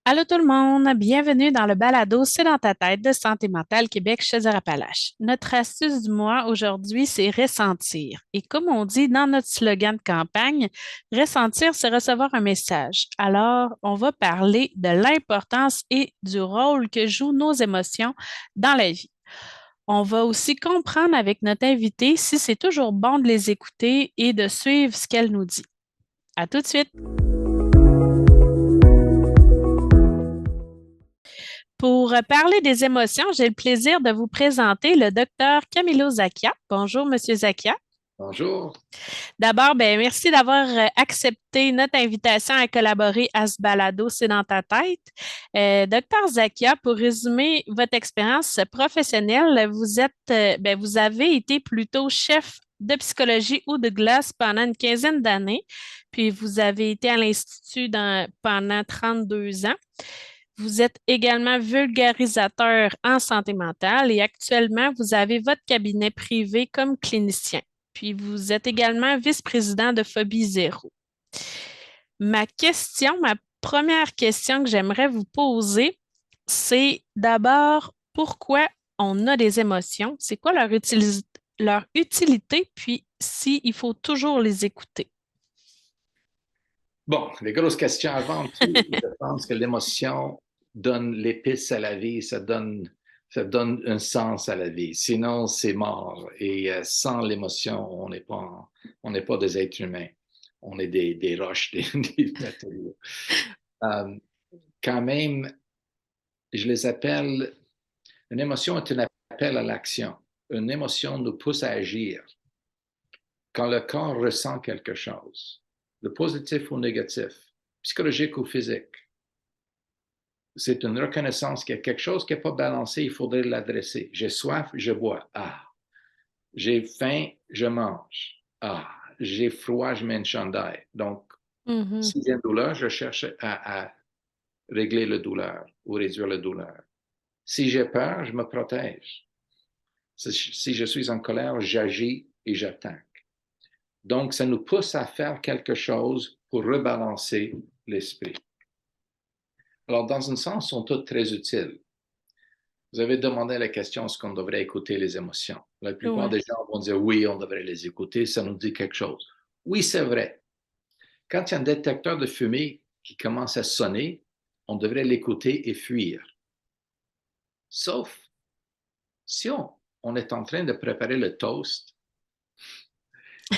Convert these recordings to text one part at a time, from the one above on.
Allô tout le monde, bienvenue dans le balado C'est dans ta tête de Santé mentale Québec chez Appalaches. Notre astuce du mois aujourd'hui, c'est ressentir. Et comme on dit dans notre slogan de campagne, ressentir, c'est recevoir un message. Alors, on va parler de l'importance et du rôle que jouent nos émotions dans la vie. On va aussi comprendre avec notre invité si c'est toujours bon de les écouter et de suivre ce qu'elle nous dit. À tout de suite. Pour parler des émotions, j'ai le plaisir de vous présenter le docteur Camilo Zakia. Bonjour, Monsieur Zakia. Bonjour. D'abord, merci d'avoir accepté notre invitation à collaborer à ce balado, C'est dans ta tête. Docteur Zakia, pour résumer votre expérience professionnelle, vous avez été plutôt chef de psychologie ou de glace pendant une quinzaine d'années, puis vous avez été à l'Institut pendant 32 ans. Vous êtes également vulgarisateur en santé mentale et actuellement, vous avez votre cabinet privé comme clinicien. Puis vous êtes également vice-président de Phobie Zéro. Ma première question que j'aimerais vous poser, c'est d'abord pourquoi on a des émotions? C'est quoi leur utilité? Puis s'il faut toujours les écouter. Bon, les grosses questions avant tout, je pense que l'émotion donne l'épice à la vie, ça donne un sens à la vie. Sinon, c'est mort. Et sans l'émotion, on n'est pas des êtres humains. On est des roches, des matériaux. Euh, Quand même, je les appelle, une émotion est un appel à l'action. Une émotion nous pousse à agir. Quand le corps ressent quelque chose, le positif ou négatif, psychologique ou physique, c'est une reconnaissance qu'il y a quelque chose qui n'est pas balancé, il faudrait l'adresser. J'ai soif, je bois. Ah. J'ai faim, je mange. Ah. J'ai froid, je mets une chandail. Donc, Mhm. si j'ai une douleur, je cherche à régler la douleur ou réduire la douleur. Si j'ai peur, je me protège. Si je suis en colère, j'agis et j'attaque. Donc, ça nous pousse à faire quelque chose pour rebalancer l'esprit. Alors, dans un sens, ils sont toutes très utiles. Vous avez demandé la question, est-ce qu'on devrait écouter les émotions? La plupart Ouais. des gens vont dire oui, on devrait les écouter, ça nous dit quelque chose. Oui, c'est vrai. Quand il y a un détecteur de fumée qui commence à sonner, on devrait l'écouter et fuir. Sauf si on est en train de préparer le toast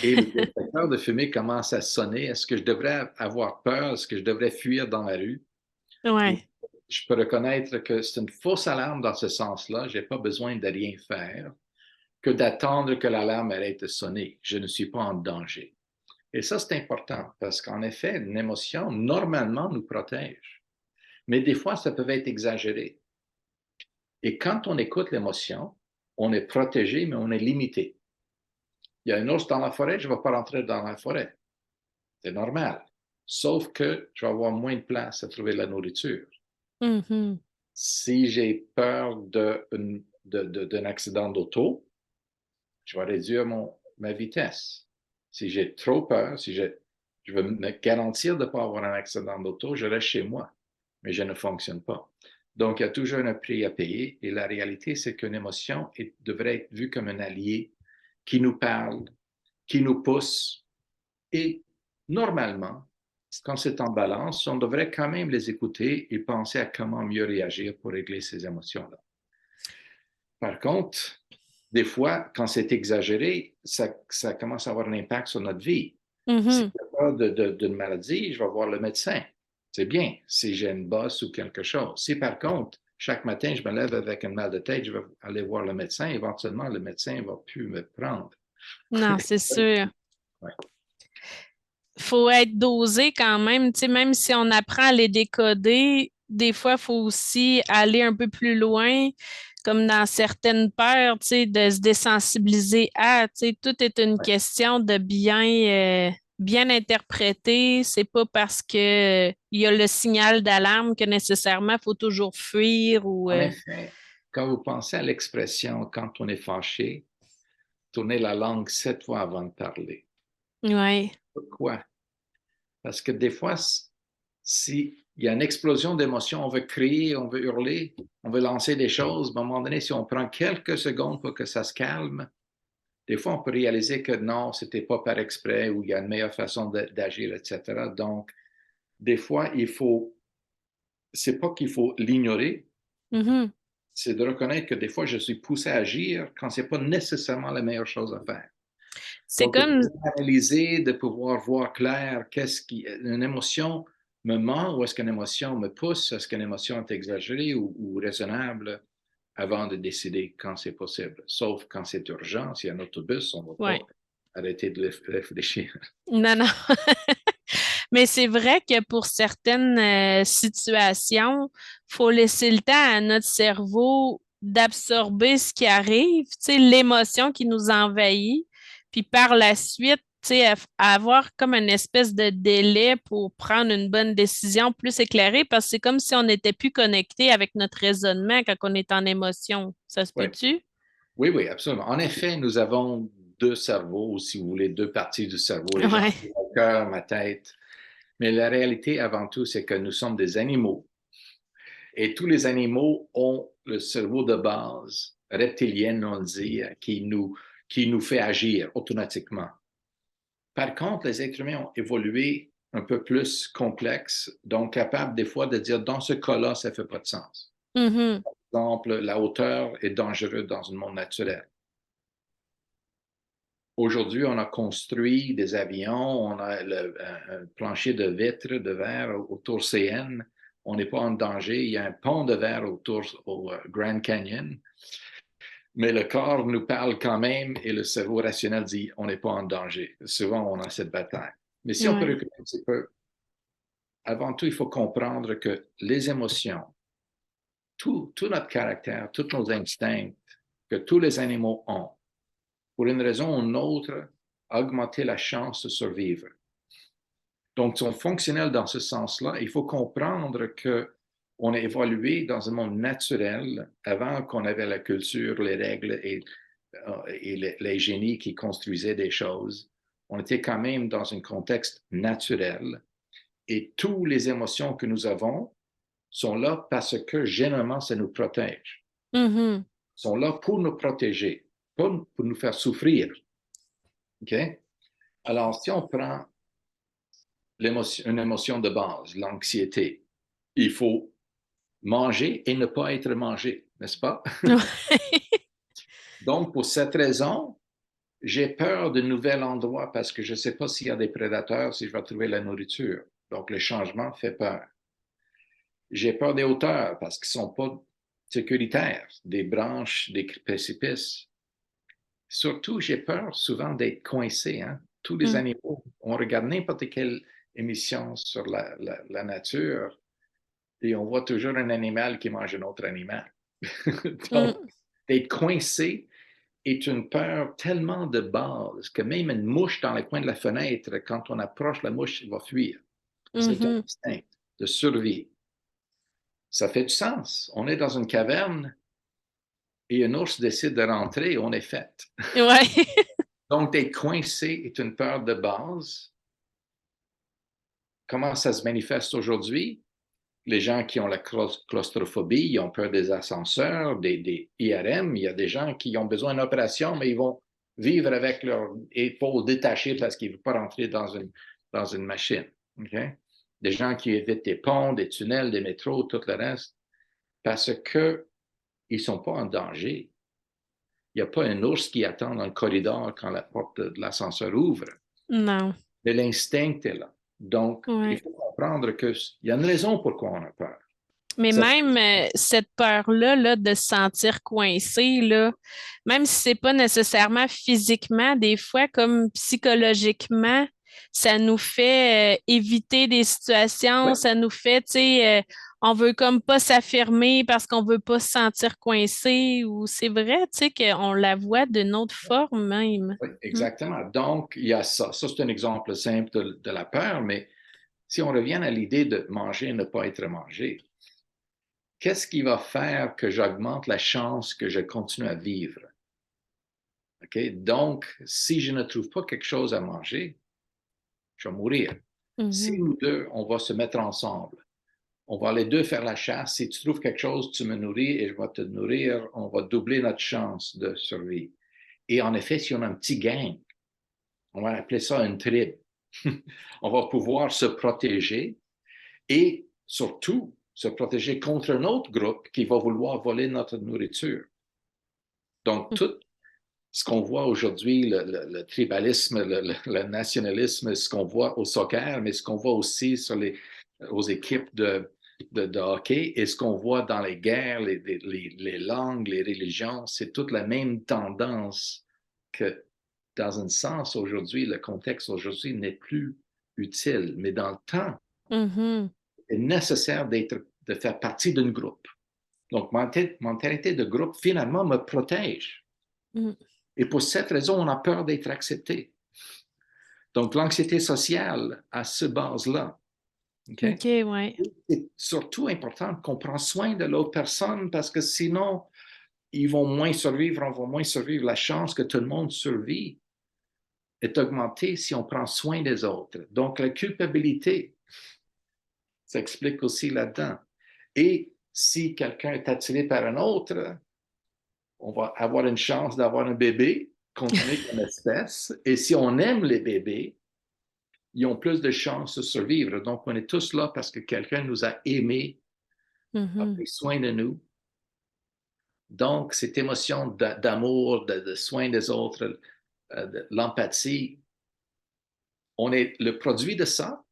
et le détecteur de fumée commence à sonner, est-ce que je devrais avoir peur? Est-ce que je devrais fuir dans la rue? Ouais. Je peux reconnaître que c'est une fausse alarme dans ce sens-là. Je n'ai pas besoin de rien faire que d'attendre que l'alarme arrête de sonner. Je ne suis pas en danger. Et ça, c'est important parce qu'en effet, une émotion, normalement, nous protège. Mais des fois, ça peut être exagéré. Et quand on écoute l'émotion, on est protégé, mais on est limité. Il y a un ours dans la forêt, je ne vais pas rentrer dans la forêt. C'est normal. Sauf que je vais avoir moins de place à trouver de la nourriture. Mhm. Si j'ai peur d'un accident d'auto, je vais réduire ma vitesse. Si j'ai trop peur, si je veux me garantir de ne pas avoir un accident d'auto, je reste chez moi, mais je ne fonctionne pas. Donc, il y a toujours un prix à payer et la réalité, c'est qu'une émotion devrait être vue comme un allié qui nous parle, qui nous pousse et normalement, quand c'est en balance, on devrait quand même les écouter et penser à comment mieux réagir pour régler ces émotions-là. Par contre, des fois, quand c'est exagéré, ça commence à avoir un impact sur notre vie. Si Mhm. j'ai peur d'une maladie, je vais voir le médecin. C'est bien si j'ai une bosse ou quelque chose. Si par contre, chaque matin, je me lève avec un mal de tête, je vais aller voir le médecin, éventuellement, le médecin ne va plus me prendre. Non, c'est sûr. Ouais. Faut être dosé quand même. Tu sais, même si on apprend à les décoder, des fois, il faut aussi aller un peu plus loin, comme dans certaines peurs, tu sais, de se désensibiliser à, tu sais, tout est une question de bien interpréter. C'est pas parce que il y a le signal d'alarme que nécessairement il faut toujours fuir ou En effet, quand vous pensez à l'expression quand on est fâché, tournez la langue 7 fois avant de parler. ouais. Pourquoi? Parce que des fois, si il y a une explosion d'émotions, on veut crier, on veut hurler, on veut lancer des choses. À un moment donné, si on prend quelques secondes pour que ça se calme, des fois, on peut réaliser que non, c'était pas par exprès ou il y a une meilleure façon d'agir, etc. Donc, des fois, c'est pas qu'il faut l'ignorer, Mhm. c'est de reconnaître que des fois, je suis poussé à agir quand c'est pas nécessairement la meilleure chose à faire. C'est Donc, de comme, pouvoir analyser, de pouvoir voir clair une émotion me ment ou est-ce qu'une émotion me pousse, est-ce qu'une émotion est exagérée ou raisonnable avant de décider quand c'est possible. Sauf quand c'est urgent, s'il y a un autobus, on ne va ouais, pas arrêter de réfléchir. non, non. Mais c'est vrai que pour certaines situations, faut laisser le temps à notre cerveau d'absorber ce qui arrive, tu sais, l'émotion qui nous envahit, puis par la suite, tu sais, à avoir comme une espèce de délai pour prendre une bonne décision plus éclairée, parce que c'est comme si on n'était plus connecté avec notre raisonnement quand on est en émotion. Ça se Oui, peut-tu? oui, oui, absolument. En effet, nous avons deux cerveaux, si vous voulez, deux parties du cerveau, les gens Ouais. qui ont le cœur, ma tête. Mais la réalité, avant tout, c'est que nous sommes des animaux et tous les animaux ont le cerveau de base, reptilien, on dit, qui nous fait agir automatiquement. Par contre, les êtres humains ont évolué un peu plus complexes, donc capables des fois de dire, dans ce cas-là, ça ne fait pas de sens. Mhm. Par exemple, la hauteur est dangereuse dans un monde naturel. Aujourd'hui, on a construit des avions, on a un plancher de vitres de verre autour CN. On n'est pas en danger. Il y a un pont de verre autour au Grand Canyon. Mais le corps nous parle quand même et le cerveau rationnel dit on n'est pas en danger. Souvent, on a cette bataille. Mais si on peut Ouais. reculer un petit peu, avant tout, il faut comprendre que les émotions, tout notre caractère, tous nos instincts que tous les animaux ont, pour une raison ou une autre, augmenter la chance de survivre. Donc, sont fonctionnels dans ce sens-là. Il faut comprendre qu'on a évolué dans un monde naturel avant qu'on avait la culture, les règles et les génies qui construisaient des choses. On était quand même dans un contexte naturel et toutes les émotions que nous avons sont là parce que généralement, ça nous protège. Mhm. Sont là pour nous protéger, pas pour nous faire souffrir. OK? Alors, si on prend une émotion de base, l'anxiété, il faut manger et ne pas être mangé, n'est-ce pas? Donc, pour cette raison, j'ai peur de nouveaux endroits parce que je ne sais pas s'il y a des prédateurs, si je vais trouver la nourriture. Donc, le changement fait peur. J'ai peur des hauteurs parce qu'ils ne sont pas sécuritaires, des branches, des précipices. Surtout, j'ai peur souvent d'être coincé. Hein? Tous les Mhm. animaux, on regarde n'importe quelle émission sur la nature et on voit toujours un animal qui mange un autre animal. Donc, Mhm. d'être coincé est une peur tellement de base que même une mouche dans le coin de la fenêtre, quand on approche la mouche, elle va fuir. C'est un Mhm. instinct de survie. Ça fait du sens. On est dans une caverne et un ours décide de rentrer, on est fait. Ouais. Donc, d'être coincé est une peur de base. Comment ça se manifeste aujourd'hui? Les gens qui ont la claustrophobie, ils ont peur des ascenseurs, des IRM. Il y a des gens qui ont besoin d'une opération, mais ils vont vivre avec leur épaule détachée parce qu'ils ne veulent pas rentrer dans une machine. Okay? Des gens qui évitent des ponts, des tunnels, des métros, tout le reste, parce qu'ils ne sont pas en danger. Il n'y a pas un ours qui attend dans le corridor quand la porte de l'ascenseur ouvre. Non. Mais l'instinct est là. Donc, il Ouais. faut comprendre qu'il y a une raison pourquoi on a peur. Mais Ça, même cette peur-là là, de se sentir coincé, là, même si c'est pas nécessairement physiquement, des fois, comme psychologiquement, ça nous fait éviter des situations, ouais, ça nous fait, tu sais, on veut comme pas s'affirmer parce qu'on veut pas se sentir coincé, ou c'est vrai, tu sais, qu'on la voit d'une autre forme même. oui, Hmm. exactement. Donc, il y a ça. Ça, c'est un exemple simple de la peur, mais si on revient à l'idée de manger et ne pas être mangé, qu'est-ce qui va faire que j'augmente la chance que je continue à vivre? OK? Donc, si je ne trouve pas quelque chose à manger, je vais mourir. Si Mhm. nous deux, on va se mettre ensemble, On va les deux faire la chasse. Si tu trouves quelque chose, tu me nourris et je vais te nourrir. On va doubler notre chance de survie. Et en effet, si on a un petit gang, on va appeler ça une tribu. On va pouvoir se protéger et surtout se protéger contre un autre groupe qui va vouloir voler notre nourriture. Donc, tout ce qu'on voit aujourd'hui, le tribalisme, le nationalisme, ce qu'on voit au soccer, mais ce qu'on voit aussi aux équipes de hockey et ce qu'on voit dans les guerres, les langues, les religions, c'est toute la même tendance que, dans un sens, aujourd'hui, le contexte aujourd'hui n'est plus utile, mais dans le temps, Mhm. c'est nécessaire de faire partie d'un groupe. Donc, mentalité de groupe, finalement, me protège. Mhm. Et pour cette raison, on a peur d'être accepté. Donc, l'anxiété sociale a ce base-là. Okay? OK, ouais. C'est surtout important qu'on prenne soin de l'autre personne parce que sinon, ils vont moins survivre, on va moins survivre. La chance que tout le monde survit est augmentée si on prend soin des autres. Donc, la culpabilité s'explique aussi là-dedans. Et si quelqu'un est attiré par un autre, on va avoir une chance d'avoir un bébé, continuer comme espèce. Et si on aime les bébés, ils ont plus de chances de survivre. Donc, on est tous là parce que quelqu'un nous a aimés, a Mhm. pris soin de nous. Donc, cette émotion d'amour, de soin des autres, de l'empathie, on est le produit de ça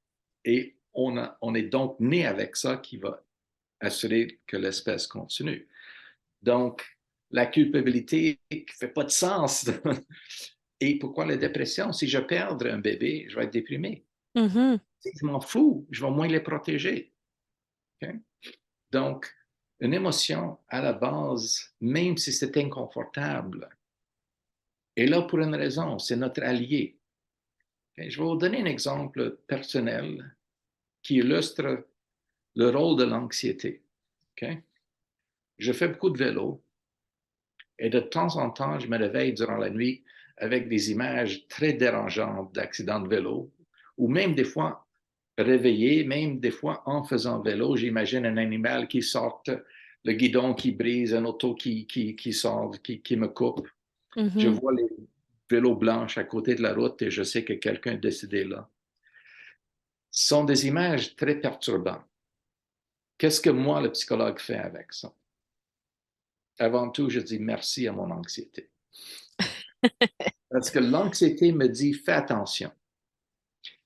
et on est donc né avec ça qui va assurer que l'espèce continue. Donc, la culpabilité ne fait pas de sens. Et pourquoi la dépression? Si je perds un bébé, je vais être déprimé. Mhm. Si je m'en fous, je vais moins les protéger. Okay? Donc, une émotion à la base, même si c'est inconfortable, est là pour une raison, c'est notre allié. Okay? Je vais vous donner un exemple personnel qui illustre le rôle de l'anxiété. Okay? Je fais beaucoup de vélo et de temps en temps, je me réveille durant la nuit avec des images très dérangeantes d'accidents de vélo ou même des fois réveillé, même des fois en faisant vélo, j'imagine un animal qui sort, le guidon qui brise, un auto qui sort, qui me coupe. Je Mhm. vois les vélos blanches à côté de la route et je sais que quelqu'un est décédé là. Ce sont des images très perturbantes. Qu'est-ce que moi, le psychologue, fait avec ça? Avant tout, je dis merci à mon anxiété. Parce que l'anxiété me dit, fais attention.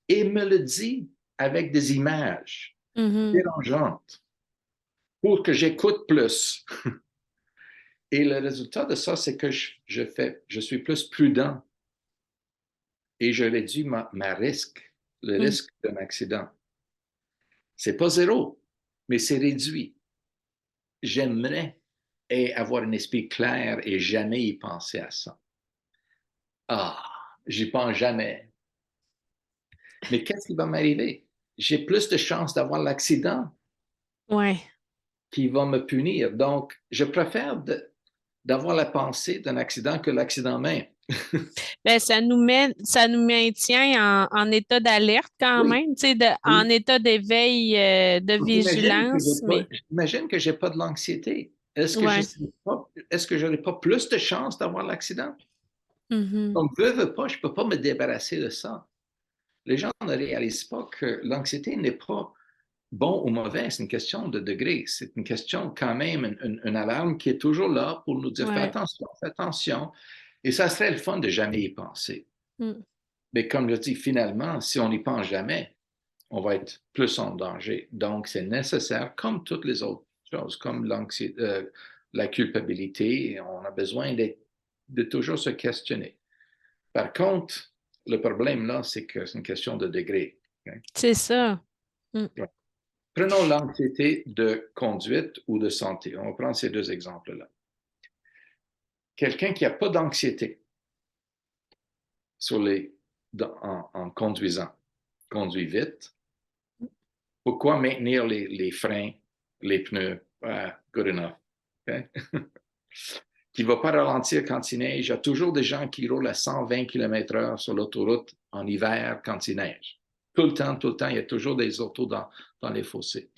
Et me le dit avec des images Mhm. dérangeantes pour que j'écoute plus. Et le résultat de ça, c'est que je suis plus prudent et je réduis ma risque, le Mhm. risque d'un accident. C'est pas zéro, mais c'est réduit. J'aimerais avoir un esprit clair et jamais y penser à ça. Ah, j'y pense jamais. Mais qu'est-ce qui va m'arriver? J'ai plus de chances d'avoir l'accident Ouais. qui va me punir. Donc, je préfère d'avoir la pensée d'un accident que l'accident même. Ben, ça nous maintient en état d'alerte quand Oui, même, tu sais, en oui. état d'éveil, de vigilance, mais J'imagine que j'ai pas de l'anxiété. ouais. Est-ce que j'aurais pas plus de chances d'avoir l'accident? Mhm. Donc, veux pas, je peux pas me débarrasser de ça. Les gens ne réalisent pas que l'anxiété n'est pas bon ou mauvais, c'est une question de degré. C'est une question quand même, une alarme qui est toujours là pour nous dire Ouais. fais attention. Et ça serait le fun de jamais y penser. Mm. Mais comme je dis, finalement, si on n'y pense jamais, on va être plus en danger. Donc, c'est nécessaire, comme toutes les autres choses, comme l'anxiété, la culpabilité, on a besoin de toujours se questionner. Par contre, le problème là, c'est que c'est une question de degré. Okay? C'est ça. Mm. Ouais. Prenons l'anxiété de conduite ou de santé. On va prendre ces deux exemples-là. Quelqu'un qui n'a pas d'anxiété sur en conduisant, conduit vite. Pourquoi maintenir les freins, les pneus? Good enough. Okay? Qui ne va pas ralentir quand il neige. Il y a toujours des gens qui roulent à 120 km/h sur l'autoroute en hiver quand il neige. Tout le temps, il y a toujours des autos dans les fossés.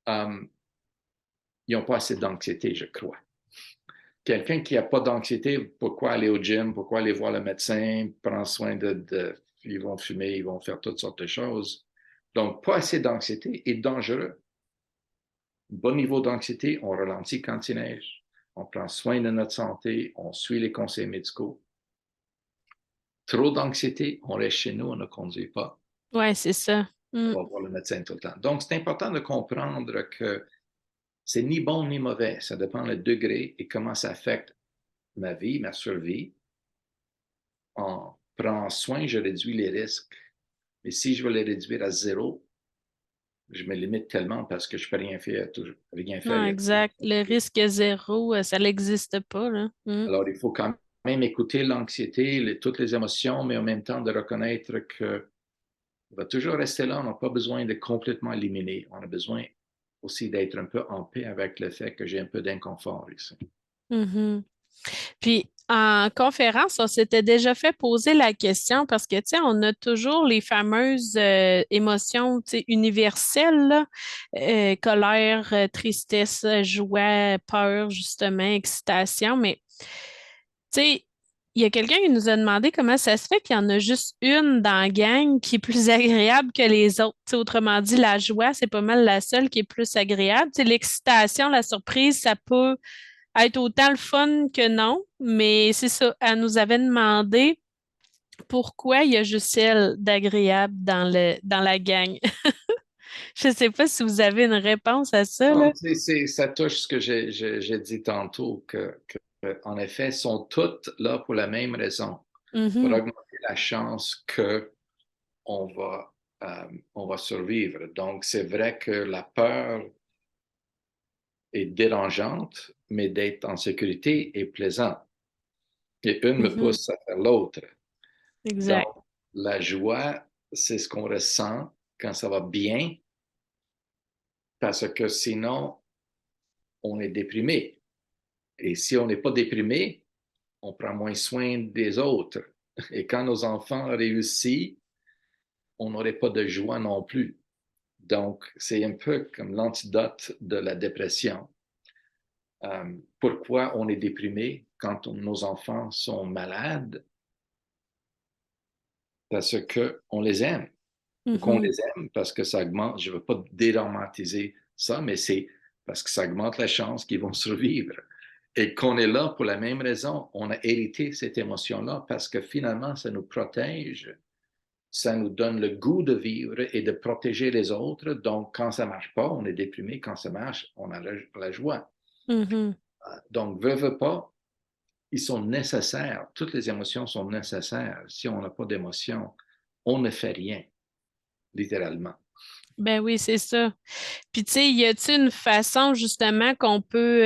ils n'ont pas assez d'anxiété, je crois. Quelqu'un qui n'a pas d'anxiété, pourquoi aller au gym, pourquoi aller voir le médecin, prendre soin ils vont fumer, ils vont faire toutes sortes de choses. Donc, pas assez d'anxiété est dangereux. Bon niveau d'anxiété, on ralentit quand il neige, on prend soin de notre santé, on suit les conseils médicaux. Trop d'anxiété, on reste chez nous, on ne conduit pas. Oui, c'est ça. On va voir le médecin tout le temps. Donc, c'est important de comprendre que c'est ni bon ni mauvais. Ça dépend du degré et comment ça affecte ma vie, ma survie. En prenant soin, je réduis les risques. Mais si je veux les réduire à zéro, je me limite tellement parce que je ne peux rien faire. Rien Non, faire. exact. Le risque zéro, ça n'existe pas, là. Alors, il faut quand même écouter l'anxiété, toutes les émotions, mais en même temps de reconnaître que va toujours rester là. On n'a pas besoin de complètement éliminer. On a besoin aussi d'être un peu en paix avec le fait que j'ai un peu d'inconfort ici. Mhm. Puis en conférence, on s'était déjà fait poser la question parce que, tu sais, on a toujours les fameuses émotions, tu sais, universelles, là, colère, tristesse, joie, peur, justement, excitation. Mais, tu sais, il y a quelqu'un qui nous a demandé comment ça se fait qu'il y en a juste une dans la gang qui est plus agréable que les autres. Tu sais, autrement dit, la joie, c'est pas mal la seule qui est plus agréable. Tu sais, l'excitation, la surprise, ça peut être autant le fun que non, mais c'est ça. Elle nous avait demandé pourquoi il y a juste celle d'agréable dans la gang. Je ne sais pas si vous avez une réponse à ça, là. Non, ça touche ce que j'ai dit tantôt, en effet, sont toutes là pour la même raison, pour Mhm, augmenter la chance qu'on va, on va survivre. Donc, c'est vrai que la peur est dérangeante, mais d'être en sécurité est plaisant. Et une me mhm, pousse à faire l'autre. exact. Donc, la joie, c'est ce qu'on ressent quand ça va bien, parce que sinon, on est déprimé. Et si on n'est pas déprimé, on prend moins soin des autres. Et quand nos enfants réussissent, on n'aurait pas de joie non plus. Donc, c'est un peu comme l'antidote de la dépression. Pourquoi on est déprimé quand nos enfants sont malades? Parce qu'on les aime. Qu'on Mhm, les aime parce que ça augmente, je ne veux pas dédramatiser ça, mais c'est parce que ça augmente la chance qu'ils vont survivre. Et qu'on est là pour la même raison. On a hérité cette émotion-là parce que finalement, ça nous protège, ça nous donne le goût de vivre et de protéger les autres. Donc, quand ça ne marche pas, on est déprimé. Quand ça marche, on a la joie. mhm. Donc, veut pas, ils sont nécessaires. Toutes les émotions sont nécessaires. Si on n'a pas d'émotion, on ne fait rien, littéralement. Ben oui, c'est ça. Puis, tu sais, y a-t-il une façon justement qu'on peut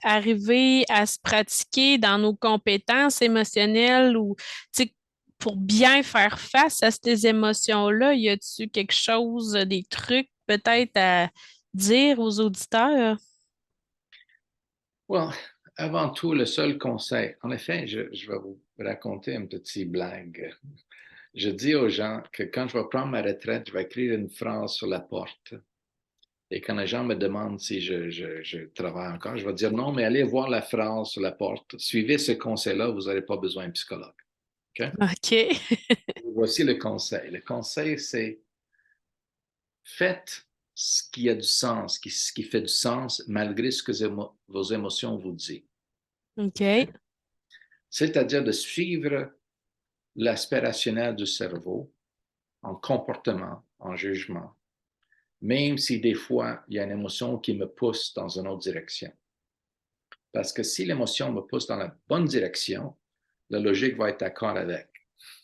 arriver à se pratiquer dans nos compétences émotionnelles ou, tu sais, pour bien faire face à ces émotions-là, y a-t-il quelque chose, des trucs peut-être à dire aux auditeurs? Well, avant tout, le seul conseil, en effet, je vais vous raconter une petite blague. Je dis aux gens que quand je vais prendre ma retraite, je vais écrire une phrase sur la porte. Et quand les gens me demandent si je travaille encore, je vais dire non, mais allez voir la phrase sur la porte. Suivez ce conseil-là, vous n'aurez pas besoin de psychologue. OK? OK. Voici le conseil. Le conseil, c'est faites ce qui a du sens, ce qui fait du sens malgré ce que vos émotions vous disent. OK. C'est-à-dire de suivre l'aspect rationnel du cerveau en comportement, en jugement, même si des fois, il y a une émotion qui me pousse dans une autre direction. Parce que si l'émotion me pousse dans la bonne direction, la logique va être d'accord avec.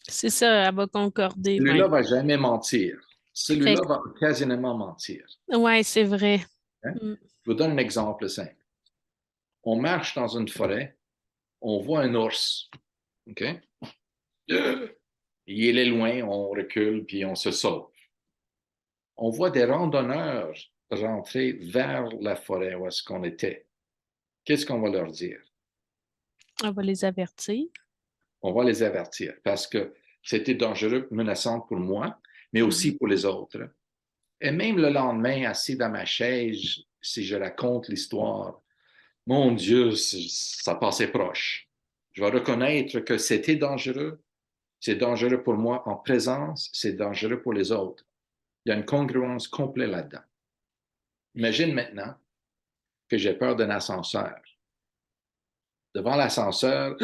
C'est ça, elle va concorder Celui-là même. va jamais mentir. Fait Celui-là va occasionnellement mentir. ouais, c'est vrai. Hein? Mm. Je vous donne un exemple simple. On marche dans une forêt, on voit un ours. OK? Il est loin, on recule, puis on se sauve. On voit des randonneurs rentrer vers la forêt où est-ce qu'on était. Qu'est-ce qu'on va leur dire? On va les avertir. On va les avertir parce que c'était dangereux, menaçant pour moi, mais Mhm. aussi pour les autres. Et même le lendemain, assis dans ma chaise, si je raconte l'histoire, mon Dieu, ça passait proche. Je vais reconnaître que c'était dangereux. C'est dangereux pour moi en présence, c'est dangereux pour les autres. Il y a une congruence complète là-dedans. Imagine maintenant que j'ai peur d'un ascenseur. Devant l'ascenseur,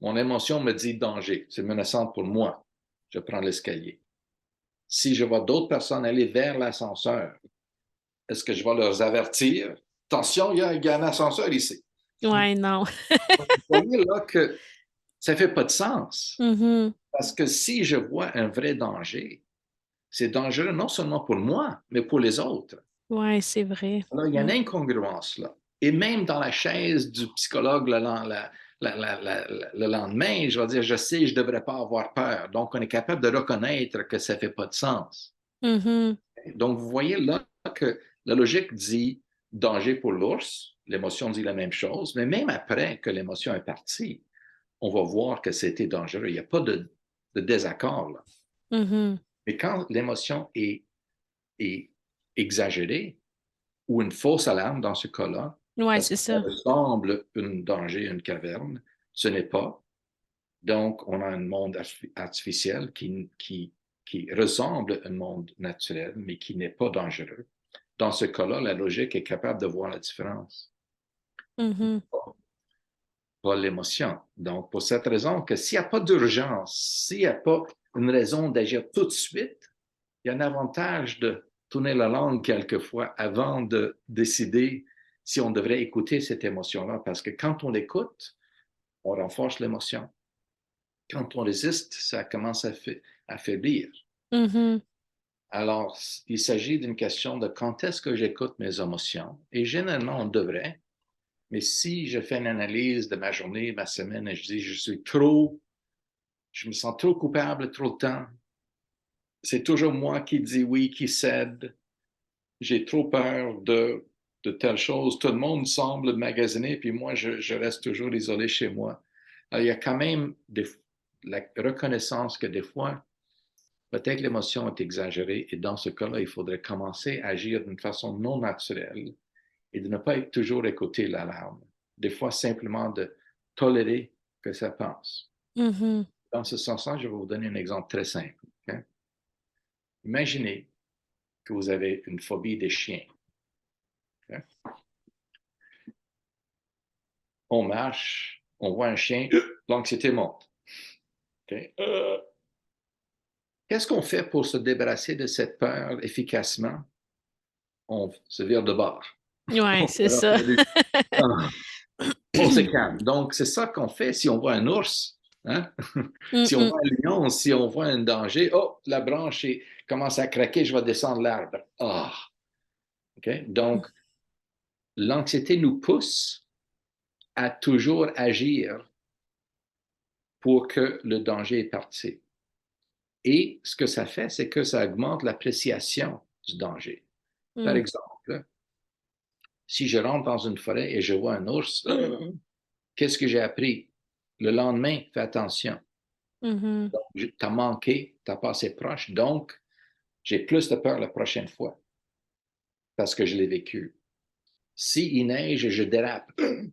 mon émotion me dit danger, c'est menaçant pour moi. Je prends l'escalier. Si je vois d'autres personnes aller vers l'ascenseur, est-ce que je vais leur avertir? Attention, il y a un ascenseur ici. Ouais, non. Vous voyez là que ça ne fait pas de sens. Mhm. Parce que si je vois un vrai danger, c'est dangereux non seulement pour moi, mais pour les autres. Ouais, c'est vrai. Alors, il y a une Mm. incongruence là. Et même dans la chaise du psychologue le lendemain, je vais dire, je sais, je ne devrais pas avoir peur. Donc, on est capable de reconnaître que ça ne fait pas de sens. Mhm. Donc, vous voyez là que la logique dit danger pour l'ours, l'émotion dit la même chose, mais même après que l'émotion est partie, on va voir que c'était dangereux. Il n'y a pas de désaccord là. Mhm. Mais quand l'émotion est exagérée, ou une fausse alarme dans ce cas-là, Ouais, parce c'est que ça ça. ressemble à un danger, une caverne, ce n'est pas. Donc, on a un monde artificiel qui ressemble à un monde naturel, mais qui n'est pas dangereux. Dans ce cas-là, la logique est capable de voir la différence, Mhm. pas l'émotion. Donc, pour cette raison, que s'il n'y a pas d'urgence, s'il n'y a pas une raison d'agir tout de suite, il y a un avantage de tourner la langue quelquefois avant de décider si on devrait écouter cette émotion-là. Parce que quand on l'écoute, on renforce l'émotion. Quand on résiste, ça commence à faiblir. Mhm. Alors, il s'agit d'une question de quand est-ce que j'écoute mes émotions. Et généralement, on devrait. Mais si je fais une analyse de ma journée, ma semaine, et je dis, je me sens trop coupable trop de temps, c'est toujours moi qui dis oui, qui cède, j'ai trop peur de telle chose. Tout le monde semble magasiner, puis moi, je reste toujours isolé chez moi. Alors, il y a quand même la reconnaissance que des fois, peut-être l'émotion est exagérée, et dans ce cas-là, il faudrait commencer à agir d'une façon non naturelle et de ne pas toujours écouter l'alarme. Des fois, simplement de tolérer que ça passe. Mhm. Dans ce sens-là, je vais vous donner un exemple très simple. Okay? Imaginez que vous avez une phobie des chiens. Okay? On marche, on voit un chien, l'anxiété monte. Okay? Qu'est-ce qu'on fait pour se débarrasser de cette peur efficacement? On se vire de bord. Ouais, c'est ça. On se calme. Donc, c'est ça qu'on fait si on voit un ours, hein? Si on Mhm. voit un lion, si on voit un danger, oh, la branche commence à craquer, je vais descendre l'arbre. Ah, OK? Donc, l'anxiété nous pousse à toujours agir pour que le danger est parti. Et ce que ça fait, c'est que ça augmente l'appréciation du danger. Par Mhm. exemple, si je rentre dans une forêt et je vois un ours, qu'est-ce que j'ai appris? Le lendemain, fais attention. Mhm. Tu as manqué, tu n'as pas assez proche, donc j'ai plus de peur la prochaine fois parce que je l'ai vécu. Si il neige et je dérape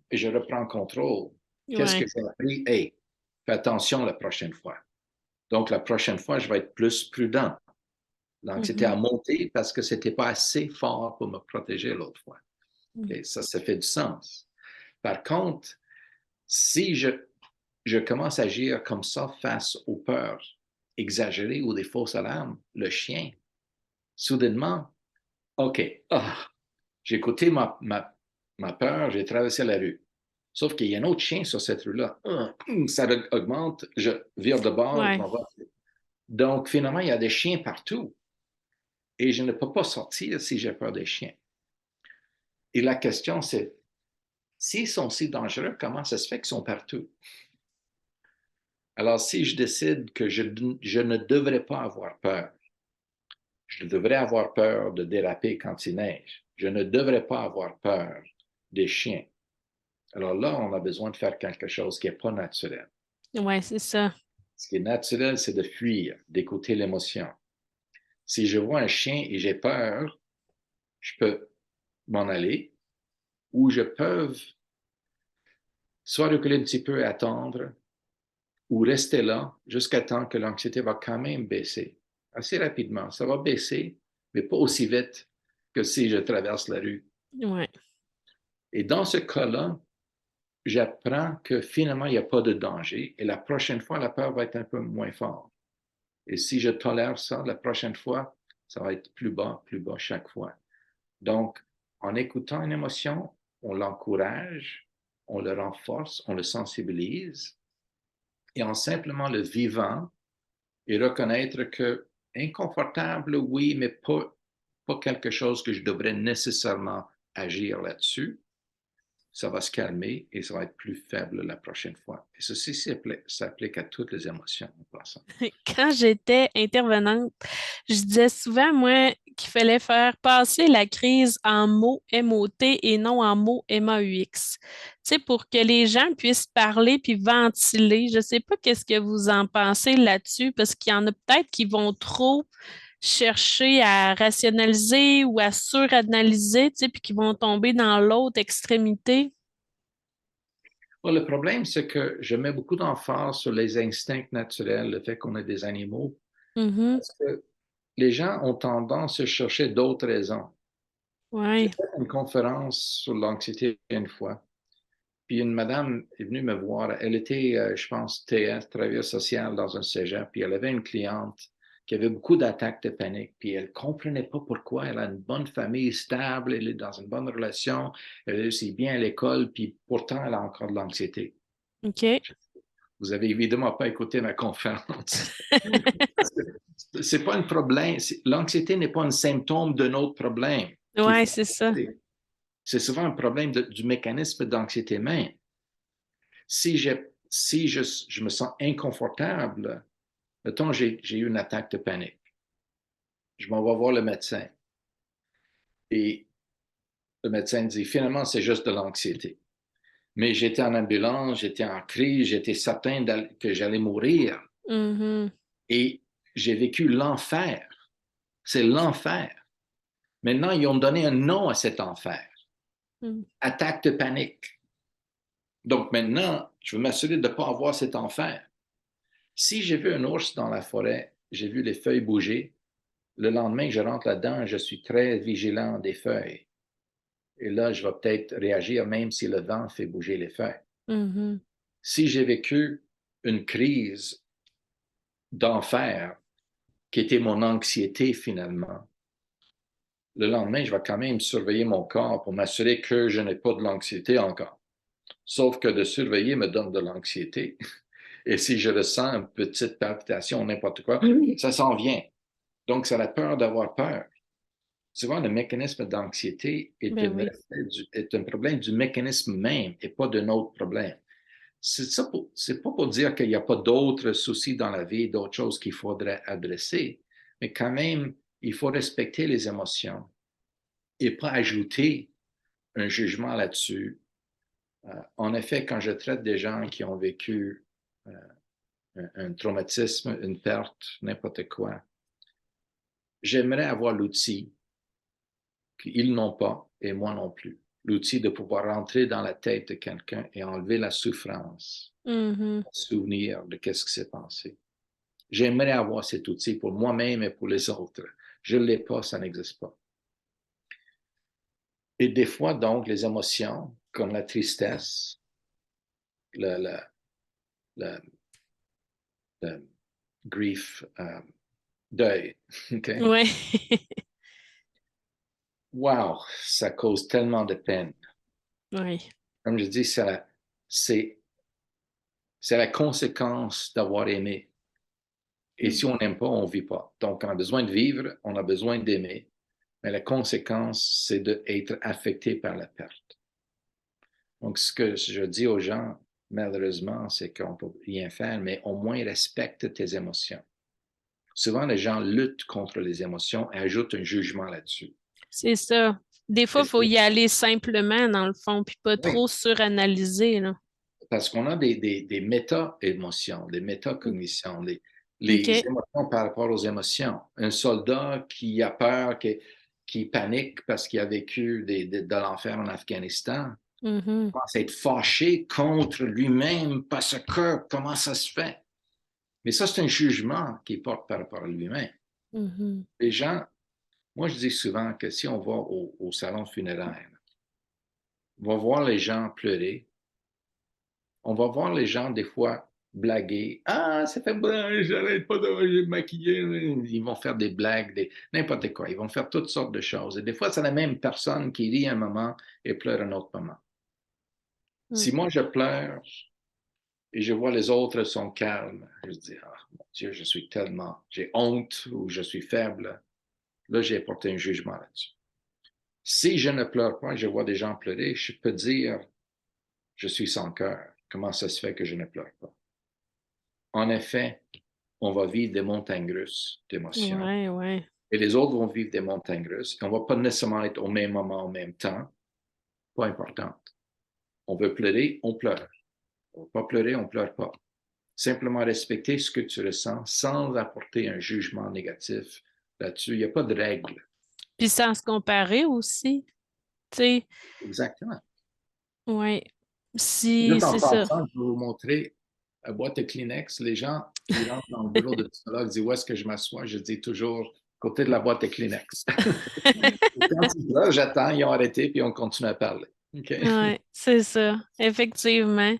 et je reprends le contrôle, qu'est-ce que Ouais. j'ai appris? Hey, fais attention la prochaine fois. Donc, la prochaine fois, je vais être plus prudent. Donc, c'était Mhm. à monter parce que c'était pas assez fort pour me protéger l'autre fois. Mhm. Okay? Ça fait du sens. Par contre, si je commence à agir comme ça face aux peurs exagérées ou des fausses alarmes, le chien, soudainement, OK, j'ai écouté ma peur, j'ai traversé la rue. Sauf qu'il y a un autre chien sur cette rue-là. Ça augmente, je vire de bord, je Ouais. m'en vais. Donc, finalement, il y a des chiens partout. Et je ne peux pas sortir si j'ai peur des chiens. Et la question, c'est, s'ils sont si dangereux, comment ça se fait qu'ils sont partout? Alors, si je décide que je ne devrais pas avoir peur, je devrais avoir peur de déraper quand il neige, je ne devrais pas avoir peur des chiens. Alors là, on a besoin de faire quelque chose qui n'est pas naturel. Ouais, c'est ça. Ce qui est naturel, c'est de fuir, d'écouter l'émotion. Si je vois un chien et j'ai peur, je peux m'en aller ou je peux soit reculer un petit peu et attendre ou rester là jusqu'à temps que l'anxiété va quand même baisser. Assez rapidement, ça va baisser, mais pas aussi vite que si je traverse la rue. Ouais. Et dans ce cas-là, j'apprends que finalement, il n'y a pas de danger et la prochaine fois, la peur va être un peu moins forte. Et si je tolère ça, la prochaine fois, ça va être plus bas chaque fois. Donc, en écoutant une émotion, on l'encourage, on le renforce, on le sensibilise et en simplement le vivant et reconnaître que inconfortable, oui, mais pas quelque chose que je devrais nécessairement agir là-dessus. Ça va se calmer et ça va être plus faible la prochaine fois. Et ceci s'applique à toutes les émotions en passant. Quand j'étais intervenante, je disais souvent, moi, qu'il fallait faire passer la crise en mots MOT et non en mots MAUX. Tu sais, pour que les gens puissent parler puis ventiler. Je ne sais pas qu'est-ce que vous en pensez là-dessus, parce qu'il y en a peut-être qui vont trop chercher à rationaliser ou à suranalyser, tu sais, puis qui vont tomber dans l'autre extrémité. Bon, le problème, c'est que je mets beaucoup d'emphase sur les instincts naturels, le fait qu'on est des animaux, Mhm. parce que les gens ont tendance à chercher d'autres raisons. J'ai Ouais. fait une conférence sur l'anxiété une fois, puis une madame est venue me voir. Elle était, je pense, TS, travailleuse sociale dans un cégep, puis elle avait une cliente qui avait beaucoup d'attaques de panique, puis elle ne comprenait pas pourquoi. Elle a une bonne famille stable, elle est dans une bonne relation, elle réussit bien à l'école, puis pourtant elle a encore de l'anxiété. OK. Vous avez évidemment pas écouté ma conférence. C'est pas un problème. L'anxiété n'est pas un symptôme d'un autre problème qu'il Ouais, faut c'est ça. traiter. C'est souvent un problème du mécanisme d'anxiété même. Si je me sens inconfortable, mettons, j'ai eu une attaque de panique. Je m'en vais voir le médecin. Et le médecin dit, finalement, c'est juste de l'anxiété. Mais j'étais en ambulance, j'étais en crise, j'étais certain que j'allais mourir. Mhm. Et j'ai vécu l'enfer. C'est l'enfer. Maintenant, ils ont donné un nom à cet enfer. Mhm. Attaque de panique. Donc maintenant, je veux m'assurer de ne pas avoir cet enfer. Si j'ai vu un ours dans la forêt, j'ai vu les feuilles bouger, le lendemain, je rentre là-dedans, je suis très vigilant des feuilles. Et là, je vais peut-être réagir même si le vent fait bouger les feuilles. Mhm. Si j'ai vécu une crise d'enfer qui était mon anxiété finalement, le lendemain, je vais quand même surveiller mon corps pour m'assurer que je n'ai pas de l'anxiété encore. Sauf que de surveiller me donne de l'anxiété. Et si je ressens une petite palpitation, n'importe quoi, ça s'en vient. Donc, c'est la peur d'avoir peur. Souvent, le mécanisme d'anxiété est, Ben oui. est un problème du mécanisme même et pas d'un autre problème. C'est pas pour dire qu'il n'y a pas d'autres soucis dans la vie, d'autres choses qu'il faudrait adresser, mais quand même, il faut respecter les émotions et pas ajouter un jugement là-dessus. En effet, quand je traite des gens qui ont vécu un traumatisme, une perte, n'importe quoi, j'aimerais avoir l'outil qu'ils n'ont pas et moi non plus. L'outil de pouvoir rentrer dans la tête de quelqu'un et enlever la souffrance, Mhm. le souvenir de qu'est-ce qui s'est passé. J'aimerais avoir cet outil pour moi-même et pour les autres. Je ne l'ai pas, ça n'existe pas. Et des fois, donc, les émotions, comme la tristesse, le, le, le, le grief, deuil, OK? Ouais. Wow, ça cause tellement de peine. Oui. Comme je dis, c'est la conséquence d'avoir aimé. Et si on n'aime pas, on ne vit pas. Donc, on a besoin de vivre, on a besoin d'aimer. Mais la conséquence, c'est d'être affecté par la perte. Donc, ce que je dis aux gens, malheureusement, c'est qu'on ne peut rien faire, mais au moins respecte tes émotions. Souvent, les gens luttent contre les émotions et ajoutent un jugement là-dessus. C'est ça. Des fois, il faut y aller simplement, dans le fond, puis pas Oui, trop suranalyser, là. parce qu'on a des méta-émotions, des méta-cognitions, Les OK. émotions par rapport aux émotions. Un soldat qui a peur, qui panique parce qu'il a vécu de l'enfer en Afghanistan, Mhm. commence à être fâché contre lui-même parce que comment ça se fait? Mais ça, c'est un jugement qu'il porte par rapport à lui-même. Mhm. Les gens, moi, je dis souvent que si on va au salon funéraire, on va voir les gens pleurer, on va voir les gens des fois blaguer. Ah, ça fait bon, j'arrête pas de me maquiller. Ils vont faire des blagues, n'importe quoi. Ils vont faire toutes sortes de choses. Et des fois, c'est la même personne qui rit un moment et pleure un autre moment. Mm. Si moi, je pleure et je vois les autres sont calmes, je dis, ah, mon Dieu, j'ai honte ou je suis faible. Là, j'ai porté un jugement là-dessus. Si je ne pleure pas et je vois des gens pleurer, je peux dire, je suis sans cœur. Comment ça se fait que je ne pleure pas? En effet, on va vivre des montagnes russes d'émotions Ouais, ouais. et les autres vont vivre des montagnes russes. Et on ne va pas nécessairement être au même moment, en même temps. Pas important. On veut pleurer, on pleure. On ne veut pas pleurer, on ne pleure pas. Simplement respecter ce que tu ressens sans apporter un jugement négatif là-dessus. Il n'y a pas de règle. Puis sans se comparer aussi, tu sais, Exactement. ouais. Si, Juste c'est en ça. passant, je vais vous montrer la boîte de Kleenex. Les gens, ils rentrent dans le bureau de psychologue, disent où est-ce que je m'assois? Je dis toujours côté de la boîte de Kleenex. Quand ils pleurent, j'attends, ils ont arrêté, puis on continue à parler. OK? Ouais, c'est ça, effectivement.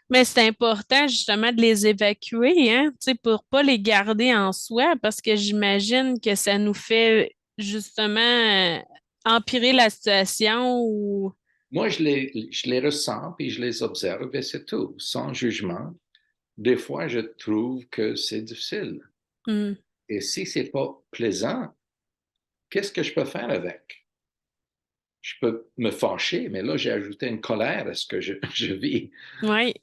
Mais c'est important justement de les évacuer, hein, tu sais, pour pas les garder en soi, parce que j'imagine que ça nous fait justement empirer la situation ou Moi, je les ressens, puis je les observe, et c'est tout, sans jugement. Des fois, je trouve que c'est difficile. Hmm. Et si c'est pas plaisant, qu'est-ce que je peux faire avec? Je peux me fâcher, mais là, j'ai ajouté une colère à ce que je vis. Ouais.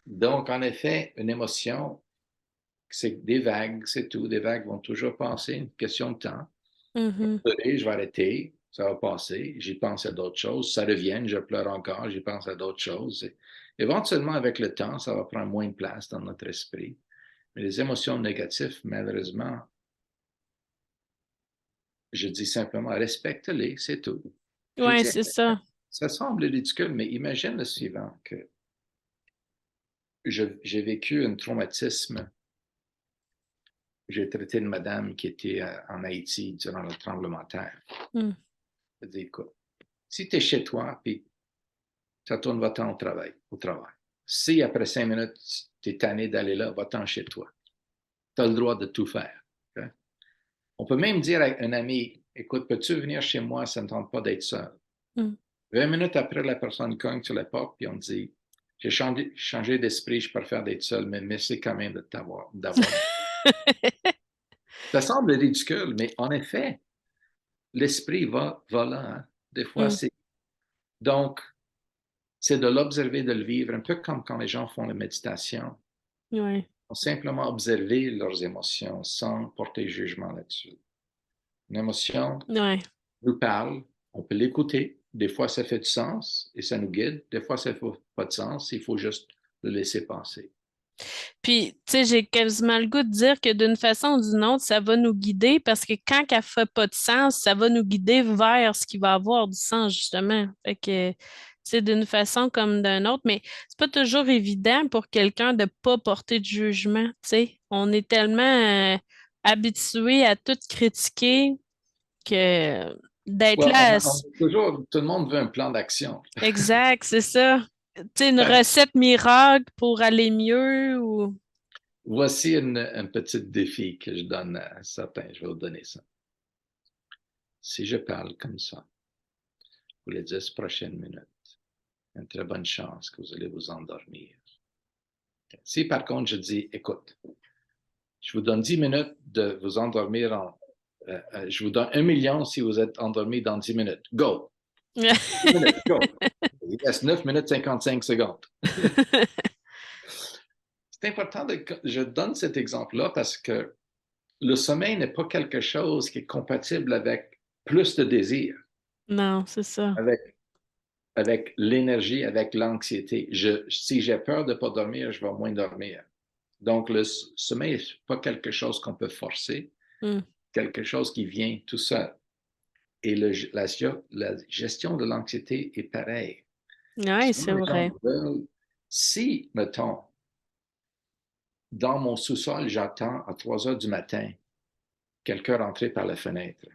Donc, en effet, une émotion, c'est des vagues, c'est tout. Des vagues vont toujours passer, une question de temps. Mhm. Je vais arrêter, ça va passer, j'y pense à d'autres choses, ça revient, je pleure encore, j'y pense à d'autres choses. Et éventuellement, avec le temps, ça va prendre moins de place dans notre esprit. Mais les émotions négatives, malheureusement, je dis simplement, respecte-les, c'est tout. Je Ouais, dis, c'est ça. ça semble ridicule, mais imagine le suivant, que j'ai vécu un traumatisme. J'ai traité une madame qui était en Haïti durant le tremblement de terre. Hmm. Je dis, écoute, si tu es chez toi, puis ça tourne, va-t'en au travail. Si après 5 minutes, tu es tanné d'aller là, va-t'en chez toi. Tu as le droit de tout faire. Okay? On peut même dire à un ami, écoute, peux-tu venir chez moi, ça ne tente pas d'être seul. Hmm. 20 minutes après, la personne cogne sur la porte, puis on dit, j'ai changé d'esprit, je préfère d'être seul, mais merci quand même de d'avoir. Ça semble ridicule, mais en effet, l'esprit va là. Hein. Des fois, Hmm. c'est. Donc, c'est de l'observer, de le vivre, un peu comme quand les gens font la méditation. Ouais. Ils vont simplement observer leurs émotions sans porter jugement là-dessus. Une émotion Ouais. nous parle, on peut l'écouter. Des fois, ça fait du sens et ça nous guide. Des fois, ça ne fait pas de sens. Il faut juste le laisser passer. Puis, tu sais, j'ai quasiment le goût de dire que d'une façon ou d'une autre, ça va nous guider parce que quand elle fait pas de sens, ça va nous guider vers ce qui va avoir du sens, justement. Fait que, c'est d'une façon comme d'une autre, mais c'est pas toujours évident pour quelqu'un de pas porter de jugement, tu sais. On est tellement habitué à tout critiquer que d'être Ouais, là, toujours, tout le monde veut un plan d'action. exact, c'est ça. Tu sais, une recette miracle pour aller mieux ou... Voici un petit défi que je donne à certains. Je vais vous donner ça. Si je parle comme ça pour les 10 prochaines minutes, il y a une très bonne chance que vous allez vous endormir. Si par contre je dis, écoute, je vous donne 10 minutes de vous endormir je vous donne 1 million si vous êtes endormi dans 10 minutes. Go! 10 minutes, go! Il reste 9 minutes 55 secondes. C'est important que je donne cet exemple-là parce que le sommeil n'est pas quelque chose qui est compatible avec plus de désir, Non, c'est ça. avec l'énergie, avec l'anxiété. Si j'ai peur de ne pas dormir, je vais moins dormir. Donc, le sommeil n'est pas quelque chose qu'on peut forcer, Mm. quelque chose qui vient tout seul. Et la gestion de l'anxiété est pareille. Oui, Souvent, c'est les gens vrai. veulent, si, mettons, dans mon sous-sol, j'attends à 3 heures du matin quelqu'un rentrer par la fenêtre.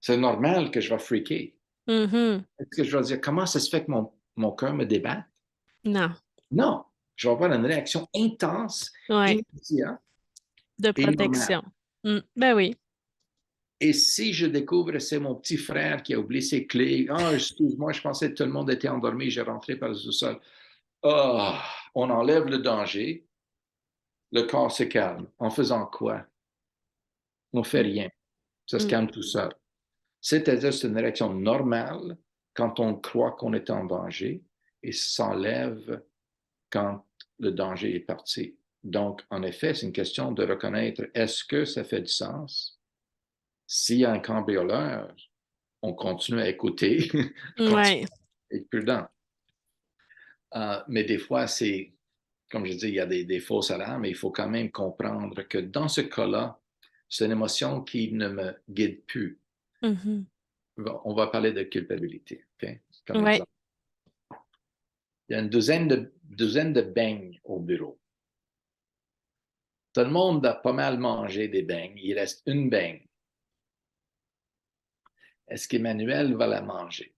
C'est normal que je vais freaker. Mhm. Est-ce que je vais dire, comment ça se fait que mon cœur me débatte? Non. Non, je vais avoir une réaction intense, Oui, immédiate de et normale. protection. Mm. Ben oui. Et si je découvre que c'est mon petit frère qui a oublié ses clés, ah, excuse-moi, je pensais que tout le monde était endormi, j'ai rentré par le sous-sol. Ah, on enlève le danger, le corps se calme. En faisant quoi? On ne fait Mm. rien. Ça se Mm. calme tout seul. C'est-à-dire, c'est une réaction normale quand on croit qu'on est en danger et s'enlève quand le danger est parti. Donc, en effet, c'est une question de reconnaître est-ce que ça fait du sens? S'il y a un cambrioleur, on continue à écouter, continue Ouais. à être prudent. Mais des fois, c'est, comme je dis, il y a des fausses alarmes, mais il faut quand même comprendre que dans ce cas-là, c'est une émotion qui ne me guide plus. Mhm. On va parler de culpabilité, OK? Comme Ouais. exemple. Il y a une douzaine de beignes au bureau. Tout le monde a pas mal mangé des beignes. Il reste une beigne. Est-ce qu'Emmanuel va la manger?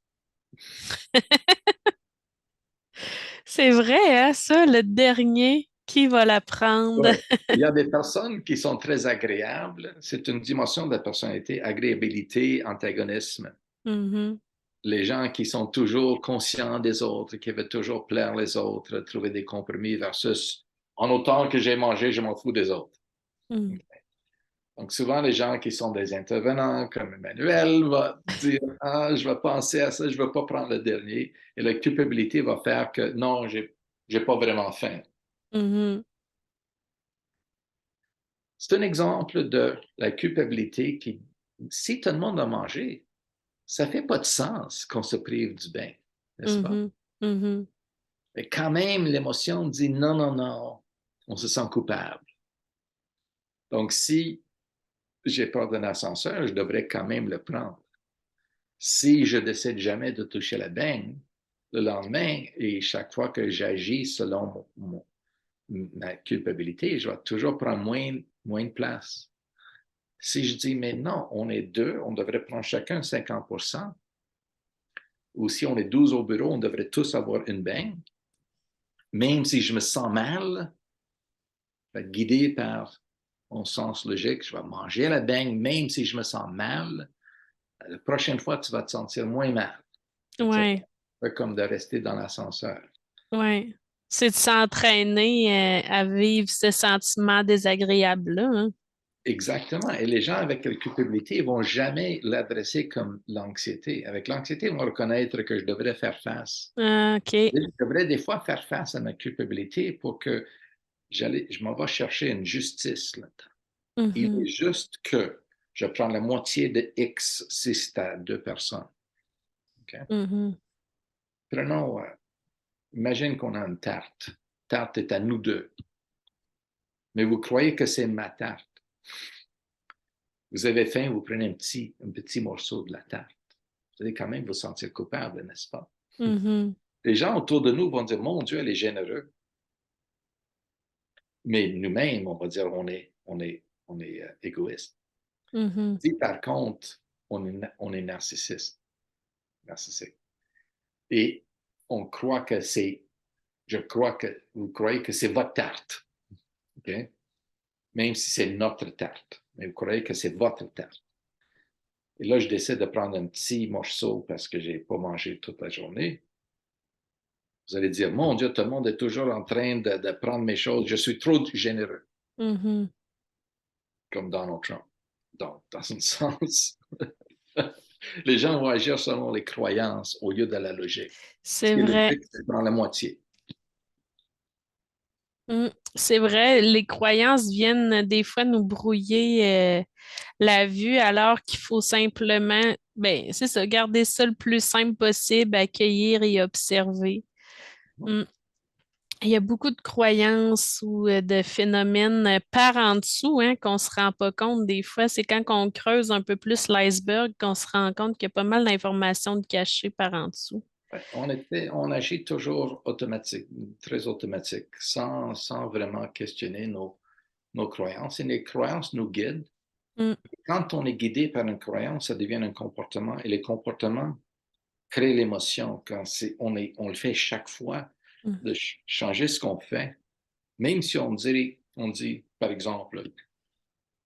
C'est vrai, hein, ça, le dernier, qui va la prendre? Oui. Il y a des personnes qui sont très agréables. C'est une dimension de la personnalité, agréabilité, antagonisme. Mhm. Les gens qui sont toujours conscients des autres, qui veulent toujours plaire les autres, trouver des compromis versus en autant que j'ai mangé, je m'en fous des autres. Mm. Donc, souvent, les gens qui sont des intervenants, comme Emmanuel, va dire ah, je vais penser à ça, je ne vais pas prendre le dernier. Et la culpabilité va faire que non, j'ai pas vraiment faim. Mhm. C'est un exemple de la culpabilité qui, si tout le monde a mangé, ça ne fait pas de sens qu'on se prive du bain, n'est-ce pas? Mhm. Mhm. Mais quand même, l'émotion dit non, non, non, on se sent coupable. Donc, si j'ai peur d'un ascenseur, je devrais quand même le prendre. Si je décide jamais de toucher la beigne, le lendemain, et chaque fois que j'agis selon ma culpabilité, je vais toujours prendre moins de place. Si je dis, mais non, on est deux, on devrait prendre chacun 50%, ou si on est 12 au bureau, on devrait tous avoir une beigne, même si je me sens mal, guidé par mon sens logique, je vais manger la beigne, même si je me sens mal. La prochaine fois, tu vas te sentir moins mal. C'est Ouais. comme de rester dans l'ascenseur. Ouais. C'est de s'entraîner à vivre ce sentiment désagréable-là, hein. Exactement. Et les gens avec la culpabilité ne vont jamais l'adresser comme l'anxiété. Avec l'anxiété, ils vont reconnaître que je devrais faire face. Ah, OK. Je devrais des fois faire face à ma culpabilité pour que je m'en vais chercher une justice là-dedans. Il est Mhm. juste que je prends la moitié de X si c'est à deux personnes. OK? Mhm. Prenons, imagine qu'on a une tarte. La tarte est à nous deux. Mais vous croyez que c'est ma tarte. Vous avez faim, vous prenez un petit morceau de la tarte. Vous allez quand même vous sentir coupable, n'est-ce pas? Mhm. Les gens autour de nous vont dire, mon Dieu, elle est généreux. Mais nous-mêmes, on va dire, on est égoïste. Mhm. Si par contre, on est narcissique, et on croit que je crois que vous croyez que c'est votre tarte, OK? Même si c'est notre tarte, mais vous croyez que c'est votre tarte. Et là, je décide de prendre un petit morceau parce que je n'ai pas mangé toute la journée. Vous allez dire, mon Dieu, tout le monde est toujours en train de prendre mes choses. Je suis trop généreux, Mhm. comme Donald Trump. Donc, dans un sens, les gens vont agir selon les croyances au lieu de la logique. Ce C'est qui est vrai. logique, c'est dans la moitié. Mm. C'est vrai, les croyances viennent des fois nous brouiller la vue alors qu'il faut simplement, ben, c'est ça, garder ça le plus simple possible, accueillir et observer. Mm. Il y a beaucoup de croyances ou de phénomènes par en dessous, hein, qu'on ne se rend pas compte des fois. C'est quand on creuse un peu plus l'iceberg qu'on se rend compte qu'il y a pas mal d'informations de cachées par en dessous. Ouais, on agit toujours automatique, très automatique, sans vraiment questionner nos croyances. Et les croyances nous guident. Mm, Quand on est guidé par une croyance, ça devient un comportement. Et les comportements créent l'émotion. On le fait chaque fois mm. de changer ce qu'on fait. Même si on dit, par exemple,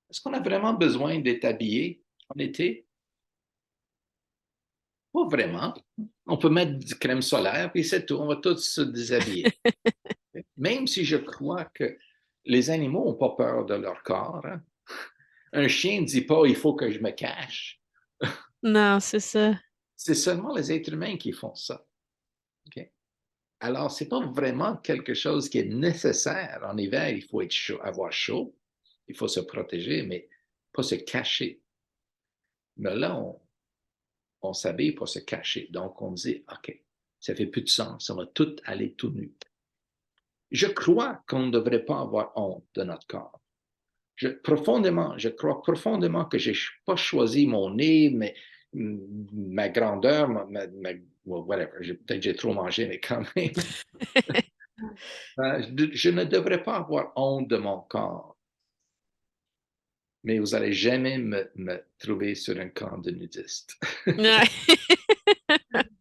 est-ce qu'on a vraiment besoin d'être habillé en été? Pas vraiment. On peut mettre du crème solaire, puis c'est tout. On va tous se déshabiller. Même si je crois que les animaux n'ont pas peur de leur corps, hein. Un chien ne dit pas il faut que je me cache. Non, c'est ça. C'est seulement les êtres humains qui font ça. Okay? Alors, ce n'est pas vraiment quelque chose qui est nécessaire. En hiver, il faut être chaud, avoir chaud, il faut se protéger, mais pas se cacher. Mais là, on s'habille pour se cacher. Donc, on dit, OK, ça fait plus de sens, on va tout aller tout nu. Je crois qu'on ne devrait pas avoir honte de notre corps. Je crois profondément que je n'ai pas choisi mon nez, ma grandeur, whatever. Peut-être j'ai trop mangé, mais quand même. Je ne devrais pas avoir honte de mon corps, mais vous n'allez jamais me trouver sur un camp de nudistes. Ouais.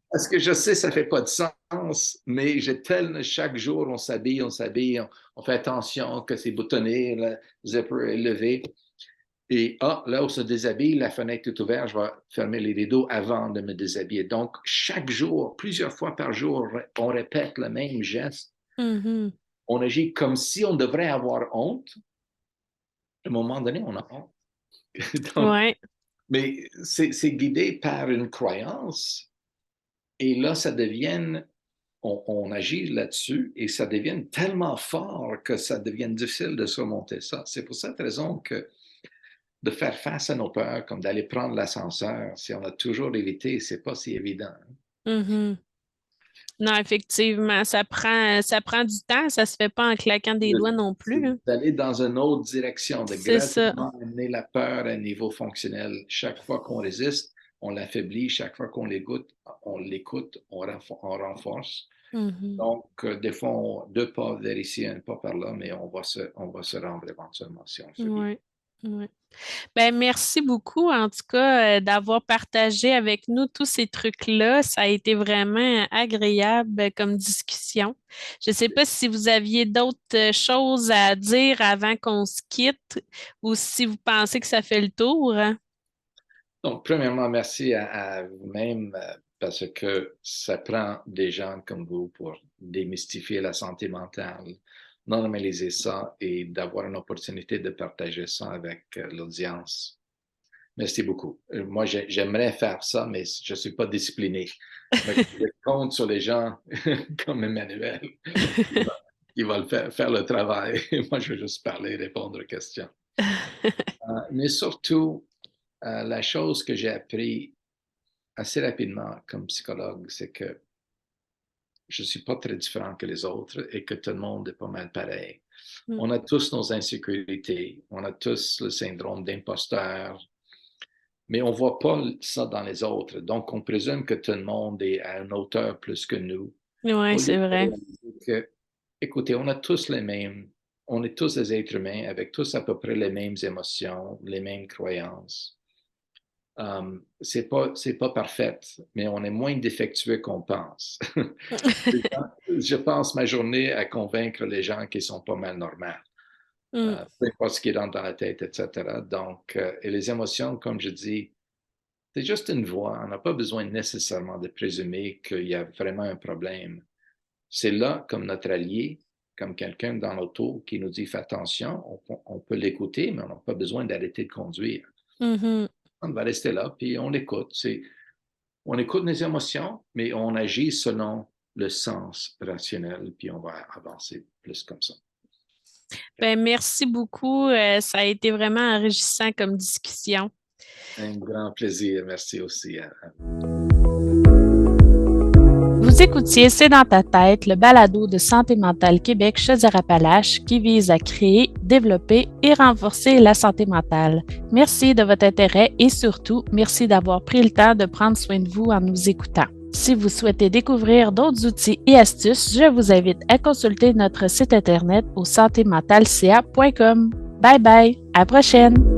Parce que je sais, ça ne fait pas de sens, mais chaque jour, on s'habille, on fait attention que c'est boutonné, le zipper est levé. Et là, on se déshabille, la fenêtre est ouverte, je vais fermer les rideaux avant de me déshabiller. Donc, chaque jour, plusieurs fois par jour, on répète le même geste. Mhm. On agit comme si on devrait avoir honte. À un moment donné, on a honte. Donc, Ouais. mais c'est guidé par une croyance. Et là, on agit là-dessus et ça devient tellement fort que ça devient difficile de surmonter ça. C'est pour cette raison que de faire face à nos peurs, comme d'aller prendre l'ascenseur, si on a toujours évité, c'est pas si évident. Mhm. Non, effectivement, ça prend du temps, ça se fait pas en claquant des doigts non C'est plus, hein. d'aller dans une autre direction, de C'est ça. graduellement amener la peur à un niveau fonctionnel. Chaque fois qu'on résiste, on l'affaiblit. Chaque fois qu'on l'écoute, on renforce. Mhm. Donc, des fois, deux pas vers ici, un pas par là, mais on va se rendre éventuellement si on le fait bien. Ouais. Ouais. Ben, merci beaucoup, en tout cas, d'avoir partagé avec nous tous ces trucs-là. Ça a été vraiment agréable comme discussion. Je ne sais pas si vous aviez d'autres choses à dire avant qu'on se quitte ou si vous pensez que ça fait le tour, hein. Donc, premièrement, merci à vous-même parce que ça prend des gens comme vous pour démystifier la santé mentale, normaliser ça et d'avoir une opportunité de partager ça avec l'audience. Merci beaucoup. Moi, j'aimerais faire ça, mais je ne suis pas discipliné. Donc, je compte sur les gens comme Emmanuel qui va faire le travail. Moi, je vais juste parler, répondre aux questions. Mais surtout, la chose que j'ai appris assez rapidement comme psychologue, c'est que je ne suis pas très différent que les autres et que tout le monde est pas mal pareil. Mm. On a tous nos insécurités, on a tous le syndrome d'imposteur, mais on ne voit pas ça dans les autres. Donc, on présume que tout le monde est à une hauteur plus que nous. Oui, Au lieu c'est de vrai. réaliser que, écoutez, on est tous des êtres humains avec tous à peu près les mêmes émotions, les mêmes croyances. C'est pas parfait, mais on est moins défectueux qu'on pense. Je passe ma journée à convaincre les gens qu'ils sont pas mal normaux. Mm. Peu importe ce qui rentre dans la tête, etc. Donc, et les émotions, comme je dis, c'est juste une voix. On n'a pas besoin nécessairement de présumer qu'il y a vraiment un problème. C'est là comme notre allié, comme quelqu'un dans l'auto qui nous dit fais attention, on peut l'écouter, mais on n'a pas besoin d'arrêter de conduire. Mhm. On va rester là, puis on l'écoute. On écoute nos émotions, mais on agit selon le sens rationnel, puis on va avancer plus comme ça. Ben, merci beaucoup. Ça a été vraiment enrichissant comme discussion. Un grand plaisir. Merci aussi. Vous Vous écoutiez C'est dans ta tête, le balado de Santé mentale Québec Chaudière-Appalaches qui vise à créer, développer et renforcer la santé mentale. Merci de votre intérêt et surtout, merci d'avoir pris le temps de prendre soin de vous en nous écoutant. Si vous souhaitez découvrir d'autres outils et astuces, je vous invite à consulter notre site internet au santémentalca.com. Bye bye, à la prochaine!